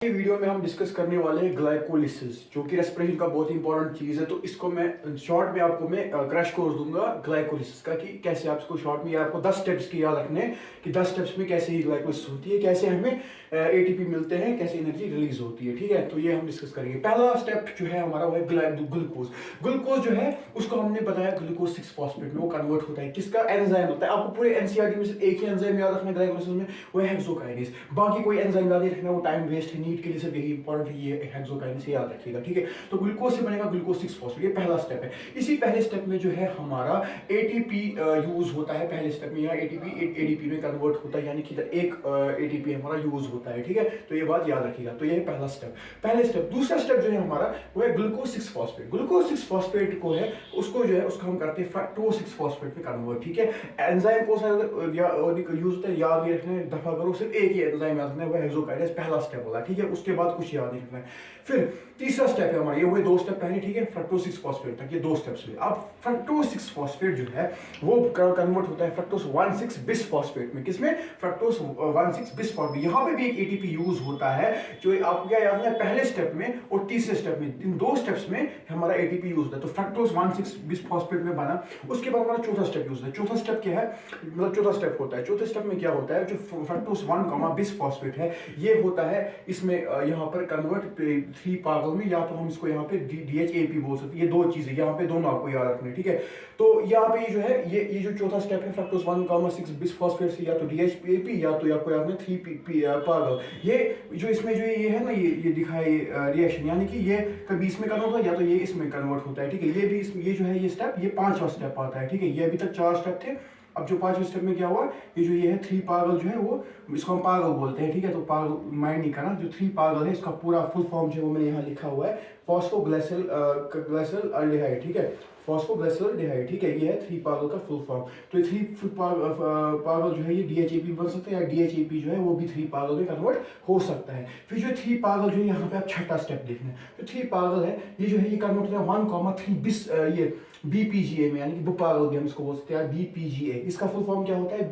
ये वीडियो में हम डिस्कस करने वाले हैं ग्लाइकोलिसिस, जो कि रेस्पिरेशन का बहुत इंपॉर्टेंट चीज़ है। तो इसको मैं शॉर्ट में आपको मैं क्रैश कोर्स दूंगा ग्लाइकोलिसिस का, कि कैसे आप इसको शॉर्ट में, आपको 10 स्टेप्स की याद रखने हैं कि 10 स्टेप्स में कैसे ही ग्लाइकोलिसिस होती है, कैसे हमें एटीपी मिलते हैं, कैसे एनर्जी रिलीज होती है। ठीक है, तो ये हम डिस्कस करेंगे। पहला स्टेप जो है हमारा वो है ग्लूकोज। ग्लूकोज जो है उसको हमने बताया ग्लूकोज 6 फॉस्फेट में वो कन्वर्ट होता है। किसका? एंजाइम होता है। आपको पूरे एनसीईआरटी में सिर्फ एक ही एंजाइम याद रखना है ग्लाइकोलिसिस में, वो है हेक्सोकाइनेज। बाकी कोई एंजाइम याद नहीं रखना, वो टाइम वेस्ट है। नीट के लिए सिर्फ यही इंपॉर्टेंट है, ये हेक्सोकाइनेज से याद रखिएगा। ठीक है, तो ग्लूकोज से बनेगा ग्लूकोज 6 फॉस्फेट, ये पहला स्टेप है। इसी पहले स्टेप में जो है हमारा एटीपी यूज होता है। पहले स्टेप में यहाँ एटीपी एडीपी में कन्वर्ट होता है, यानी कि एक एटीपी हमारा यूज होता है। ठीक है, तो ये बात याद रखिएगा। तो ये है पहला स्टेप, पहले स्टेप। दूसरा स्टेप जो है हमारा वो है ग्लूकोज 6 फॉस्फेट। ग्लूकोज 6 फॉस्फेट को है उसको जो है उसको हम करते हैं फ्रक्टोज 6 फॉस्फेट में कन्वर्ट। ठीक है, एंजाइम को यूज होता है, याद नहीं रखना है, दफा करो, सिर्फ एक ही एंजाइम याद रखना है, वो हेक्सोकाइनेज। पहला स्टेप होगा। ठीक है, उसके बाद कुछ याद नहीं रखना है। फिर तीसरा स्टेप है हमारा, ये हुए 2 स्टेप पहले। ठीक है, फ्रक्टोज 6 फॉस्फेट तक, ये 2 स्टेप्स हुए। अब फ्रक्टोज 6 फॉस्फेट जो है वो कन्वर्ट होता है फ्रक्टोज 1,6 बिस फॉस्फेट में। किसमें? Fructose 1,6 bis phosphate. यहाँ पे भी एक एटीपी यूज होता है, जो आपको क्या याद है, पहले स्टेप में और तीसरे स्टेप में, इन 2 स्टेप्स में हमारा एटीपी यूज होता है। तो फ्रक्टोज 1,6 बिस फॉस्फेट में बना। उसके बाद हमारा चौथा स्टेप यूज होता है। चौथा स्टेप क्या है, मतलब चौथा स्टेप होता है, चौथे स्टेप में क्या होता है, जो फ्रक्टोज 1, बिस फॉस्फेट है, ये होता है इसमें यहाँ पर कन्वर्ट 3 पागल में, या तो हम इसको यहाँ पे DHAP बोल सकते हैं। ये 2 चीजें यहाँ पे दोनों आपको याद रखने। ठीक है, तो यहाँ पे जो है ये जो चौथा स्टेप है फ्रक्टोज 1,6 बिस फॉस्फेट से, या तो DHAP या तो आपको याद रखना 3 पागल। ये जो इसमें जो ये है ना, ये दिखाए रिएक्शन, यानी कि ये कभी इसमें कन्वर्ट होता है या तो ये इसमें कन्वर्ट होता है। ठीक है, ये भी ये जो है ये स्टेप, ये 5वां स्टेप आता है। ठीक है, ये अभी तक 4 स्टेप थे। अब जो 5वें स्टेप में क्या हुआ, ये जो ये है 3 पागल जो है, वो इसको हम पागल बोलते हैं। ठीक है, तो पागल माइंड नहीं करना, जो 3 पागल है इसका पूरा फुल फॉर्म जो है वो मैंने यहाँ लिखा हुआ है, फॉस्फोग्लिसरल अल्डिहाइड। ठीक है, फॉस्फोग्लिसरल्डिहाइड। ठीक है, ये है 3 पागल का फुल फॉर्म। तो ये 3 पागल जो है ये DHAP बन सकते हैं, या DHAP जो है वो भी 3 पागल में कन्वर्ट हो सकता है। फिर जो 3 पागल जो है, यहाँ पे आप छठा स्टेप देखना है। जो 3 पागल है ये जो है ये कन्वर्ट होता है 1,3 बिस ये BPGA में, यानी कि बुपागल भी हम इसको बोल सकते हैं, BPGA। इसका फुल फॉर्म क्या होता है,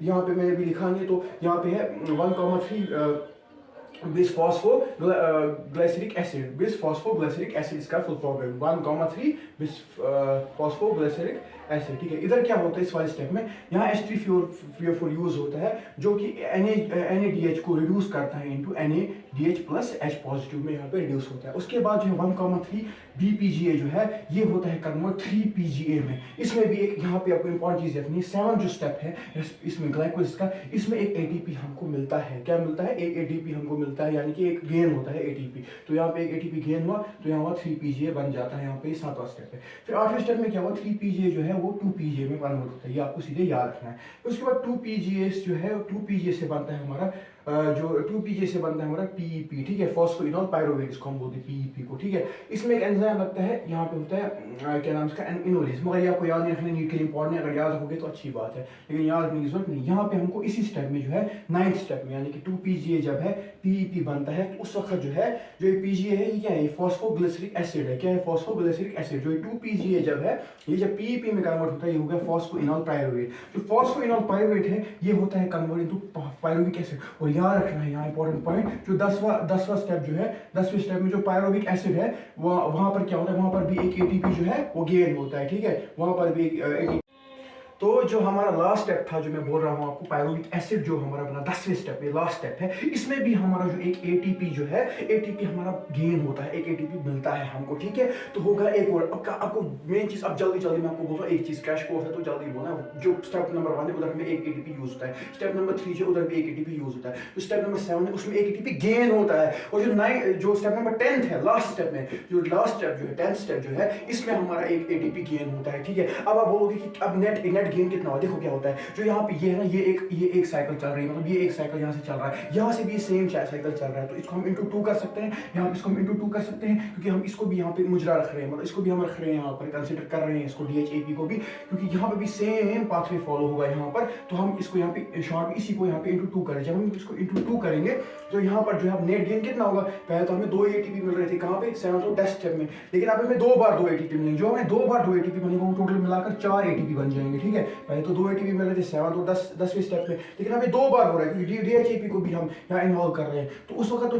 यहाँ पे मैंने भी लिखा नहीं है, तो यहाँ पे है 1,3 बिस फॉस्फोग्लिसरिक एसिड। बिस फॉस्फोग्लिसरिक एसिड इसका फुल फॉर्म है, 1,3 बिस फॉस्फोग्लिसरिक एसिड। ठीक है, इधर क्या होता है इस वाले स्टेप में, यहाँ H3PO4 यूज होता है, जो कि NADH को रिड्यूस करता है into NADH plus H positive में यहाँ पे रिड्यूस होता है। उसके बाद जो है 1,3 BPGA जो है ये होता है कन्वर्ट 3 PGA में। इसमें भी एक यहाँ पे आपको इंपॉर्टेंट चीज देखनी है, 7 जो स्टेप है इसमें ग्लाइकोलिसिस का, इसमें एक ATP हमको मिलता है। क्या मिलता है? एक ATP हमको मिलता है, यानी कि एक गेन होता है ATP। तो यहाँ पे एक ATP गेन हुआ, तो यहाँ हुआ 3 PGA बन जाता है। यहाँ पे 7वां स्टेप है। फिर 8वें स्टेप में क्या हुआ, 3 PGA जो है वो 2 PGA में कन्वर्ट होता है, ये आपको सीधे याद रखना है। उसके बाद 2 PGA जो है 2 PGA से बनता है हमारा जो 2 PGA से बनता है हमारा PEP। ठीक है, फॉस्फोइनोल पायरुवेट इसको हम बोलते हैं PEP को। ठीक है, इसमें एक एंजाइम लगता है, यहाँ पे होता है क्या नाम इसका, इनोलिस। मगर ये आपको याद नहीं रखना, नीट के लिए इंपॉर्टेंट है, अगर याद रखोगे तो अच्छी बात है, लेकिन याद रखने की जरूरत नहीं। यहाँ पे हमको इसी स्टेप में जो है 9th स्टेप में, यानी कि 2 PGA जब है PEP बनता है, तो उस वक्त जो है जो ये PGA है ये क्या है, फॉस्फोग्लिसरिक एसिड है। क्या है? Phosphoglyceric acid. जो 2 PGA जब है ये जब PEP में कन्वर्ट होता है, ये हो गया फॉस्फोइनोल पायरुवेट। जो फॉस्फोइनोल पायरुवेट है ये होता है कन्वर्ट इनटू पायरुविक एसिड। और याद रखना है यहाँ इंपॉर्टेंट पॉइंट, जो 10वां स्टेप जो है, 10वें स्टेप में जो पायरुविक एसिड है वहां पर क्या होता है, वहां पर भी एक ATP जो है वो गेन होता है। ठीक है, वहां पर भी एक ATP। तो जो हमारा लास्ट स्टेप था, जो मैं बोल रहा हूँ आपको, पायरुविक एसिड जो हमारा बना 10वें स्टेप में, लास्ट स्टेप है, इसमें भी हमारा जो एक ATP जो है, ATP हमारा गेन होता है, एक ATP मिलता है हमको। ठीक है, तो होगा एक और आपको मेन चीज, अब जल्दी मैं आपको बोल रहा हूँ एक चीज, क्रैश कोर्स है तो जल्दी बोलना। जो स्टेप नंबर 1 है उधर में एक ATP यूज होता है, स्टेप नंबर 3 जो उधर भी एक ATP यूज होता है, तो स्टेप नंबर 7 है उसमें एक ATP गेन होता है। और जो स्टेप नंबर 10 है, लास्ट स्टेप में, जो लास्ट स्टेप जो है 10th स्टेप जो है, इसमें हमारा एक ATP गेन होता है। ठीक है, अब आप बोलोगे कि अब नेट गेन कितना हो, देखो क्या होता है, जो यहाँ पे ये है ना, ये एक साइकिल चल रही है, मतलब ये एक साइकिल यहाँ से चल रहा है, यहाँ से भी सेम साइकिल चल रहा है, तो इसको हम इंटू 2 कर सकते हैं, यहाँ पे इसको हम इंटू 2 कर सकते हैं, क्योंकि हम इसको भी यहाँ पे मुजरा रख रहे हैं, मतलब इसको भी हम रख रहे हैं यहाँ पर, कंसिडर कर रहे हैं इसको DHAP को भी, क्योंकि यहाँ पे भी सेम पाथवे फॉलो होगा यहाँ पर। तो हम इसको यहाँ पे शॉर्ट में इसी को यहाँ पे इंटू 2 करें। जब हम इसको इंटू 2 करेंगे तो यहाँ पर जो है नेट गेन कितना होगा, पहले तो हमें 2 ATP मिल रहे थे, कहाँ पे, 7th और 10th स्टेप में, लेकिन अब हमें 2 बार 2 ATP मिलेंगे। जो हमें 2 बार 2 ATP बनेंगे वो टोटल मिलाकर 4 ATP बन जाएंगे। ठीक है, है। पहले तो 2 एटीपी मिल रहे थे 7 और 10वें स्टेप में, लेकिन अभी 2 बार हो रहा है क्योंकि डीएचएपी को भी हम यहाँ इन्वॉल्व कर रहे हैं। तो उस वक्त तो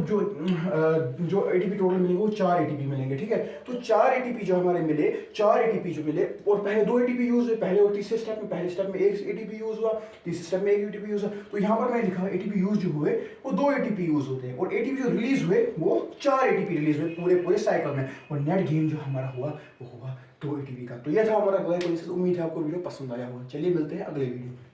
जो एटीपी टोटल मिलेंगे वो 4 एटीपी मिलेंगे, ठीक है। तो 4 एटीपी जो हमारे मिले, 4 एटीपी जो मिले, और पहले 2 एटीपी यूज हुए पहले और तीसरे स्टेप में। पहले स्टेप में 1 एटीपी यूज हुआ, तीसरे स्टेप में 1 एटीपी यूज हुआ। तो यहाँ पर मैंने लिखा एटीपी यूज जो हुए वो 2 एटीपी यूज होते हैं, और एटीपी जो रिलीज हुए वो 4 एटीपी रिलीज हुए पूरे साइकिल में। और नेट गेन जो हमारा हुआ वो हुआ 2 एटीपी का। तो यह था हमारा अगला क्वेश्चन। उम्मीद है आपको वीडियो पसंद आया होगा। चलिए मिलते हैं अगले वीडियो में।